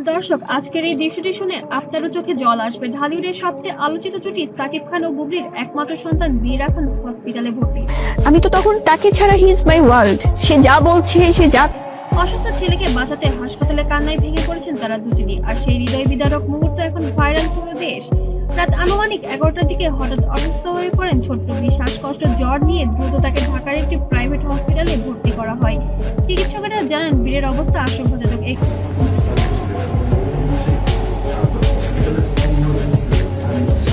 দর্শক, আজকের এই দৃশ্যটি শুনে আপনারও চোখে জল আসবে। ঢালিউডের সবচেয়ে আলোচিত জুটি সাকিব খান ও বুবলির একমাত্র সন্তান বীর এখন হসপিটালে ভর্তি। আমি তো তখন তাকে ছাড়া হি ইজ মাই ওয়ার্ল্ড। সে যা বলছে, সে যা অসুস্থ ছেলেকে বাঁচাতে হাসপাতালে কান্নায় ভেঙে পড়েছেন তারা দুজনই। আর সেই হৃদয় বিদারক মুহূর্ত এখন ভাইরাল পুরো দেশ। রাত আনুমানিক 11টার দিকে হঠাৎ অসুস্থ হয়ে পড়েন ছোট্ট বীর। শ্বাসকষ্ট, জ্বর নিয়ে দ্রুত তাকে ঢাকার একটি প্রাইভেট হসপিটালে ভর্তি করা হয়। চিকিৎসকেরা জানান বীরের অবস্থা আশঙ্কাজনক।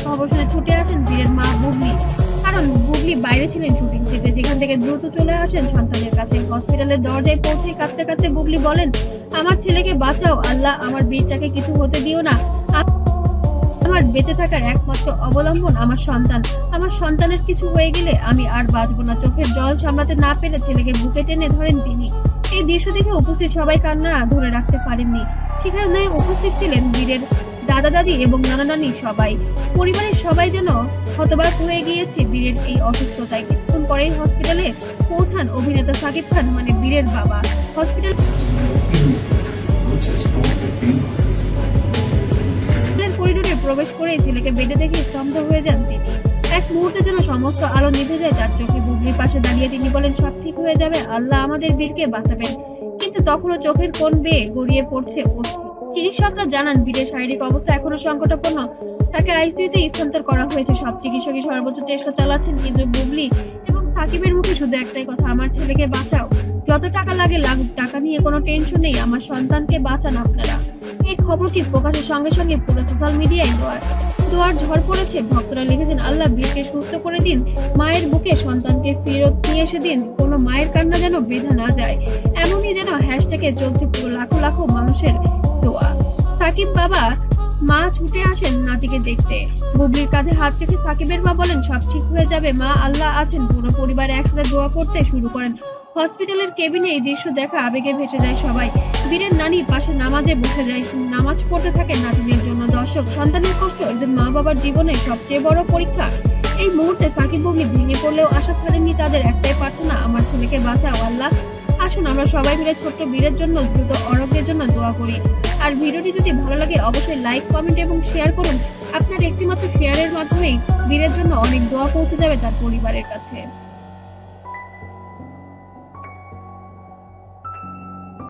খবর শুনে ছুটে আসেন বীরের মা বুবলি, কারণ বুবলি বাইরে ছিলেন শুটিং সেটে, যেখান থেকে দ্রুত চলে আসেন সন্তানের কাছে। হসপিটালের দরজায় পৌঁছে কাঁদতে কাঁদতে বুবলি বলেন, আমার ছেলেকে বাঁচাও আল্লাহ, আমার বীরটাকে কিছু হতে দিও না। আমার বেঁচে থাকার একমাত্র অবলম্বন আমার সন্তান। আমার সন্তানের কিছু হয়ে গেলে আমি আর বাঁচবো না। চোখের জল সামলাতে না পেরে ছেলেকে বুকে টেনে ধরেন তিনি। এই দৃশ্য দেখে উপস্থিত সবাই কান্না ধরে রাখতে পারেননি। সেখানে উপস্থিত ছিলেন বীরের দাদা দাদি এবং নানা নানি সবাই। পরিবারের সবাই যেন হতবাক হয়ে গিয়েছে বীরের এই অসুস্থতায়। কিছুক্ষণ পরেই হসপিটালে পৌঁছান অভিনেতা সাকিব খান, মানে বীরের বাবা। হসপিটাল করিডোরে প্রবেশ করে ছেলেকে বেডে দেখে স্তব্ধ হয়ে যান তিনি। এক মুহূর্তের জন্য সমস্ত আলো নিভে যায় তার চোখে। বুবলির পাশে দাঁড়িয়ে তিনি বলেন, সব ঠিক হয়ে যাবে, আল্লাহ আমাদের বীরকে বাঁচাবেন। কিন্তু তখনও চোখের কোণ বেয়ে গড়িয়ে পড়ছে অশ্রু। চিকিৎসকরা জানান বীরের শারীরিক অবস্থা এখনো সংকটাপন্ন। তাকে আইসিইউতে স্থানান্তর করা হয়েছে। সব চিকিৎসকই সর্বোচ্চ চেষ্টা চালাচ্ছেন, কিন্তু বুবলি এবং সাকিবের মুখে শুধু একটাই কথা, আমার ছেলেকে বাঁচাও। যত টাকা লাগে লাগুক, টাকা নিয়ে কোনো টেনশন নেই, আমার সন্তানকে বাঁচান আপনারা। এই খবরটি প্রকাশের সঙ্গে সঙ্গে পুরো সোশ্যাল মিডিয়ায় দোয়ার ঝড় পড়েছে। ভক্তরা লিখেছেন, আল্লাহ বীরকে সুস্থ করে দিন, মায়ের বুকে সন্তানকে ফেরত নিয়ে এসে দিন, কোনো মায়ের কান্না যেন বৃথা না যায়। এমনই যেন হ্যাশট্যাগে চলছে পুরো লাখো লাখো মানুষের দোয়া। সাকিব বাবা মা ছুটে আসেন নাতিকে দেখতে। বুবলির কাঁধে হাত রেখে সাকিবের মা বলেন, সব ঠিক হয়ে যাবে মা, আল্লাহ আছেন। পুরো পরিবার একসাথে দোয়া করতে শুরু করেন। হসপিটালের কেবিনে এই দৃশ্য দেখা আবেগে ভেসে যায় সবাই। বীরের নানি পাশে নামাজে বসে যায়, নামাজ পড়তে থাকে নাতিনের জন্য। দর্শক, সন্তানের কষ্ট একজন মা বাবার জীবনে সবচেয়ে বড় পরীক্ষা। এই মুহূর্তে সাকিব বুবলি ভেঙে পড়লেও আশা ছাড়েননি তাদের। একটাই প্রার্থনা, আমার ছেলেকে বাঁচাও আল্লাহ। আসুন আমরা সবাই মিলে ছোট্ট বীরের জন্য দ্রুত আরোগ্যের জন্য দোয়া করি। আর ভিডিওটি যদি ভালো লাগে অবশ্যই লাইক, কমেন্ট এবং শেয়ার করুন। আপনার একটিমাত্র শেয়ারের মাধ্যমেই বীরের জন্য অনেক দোয়া পৌঁছে যাবে তার পরিবারের কাছে।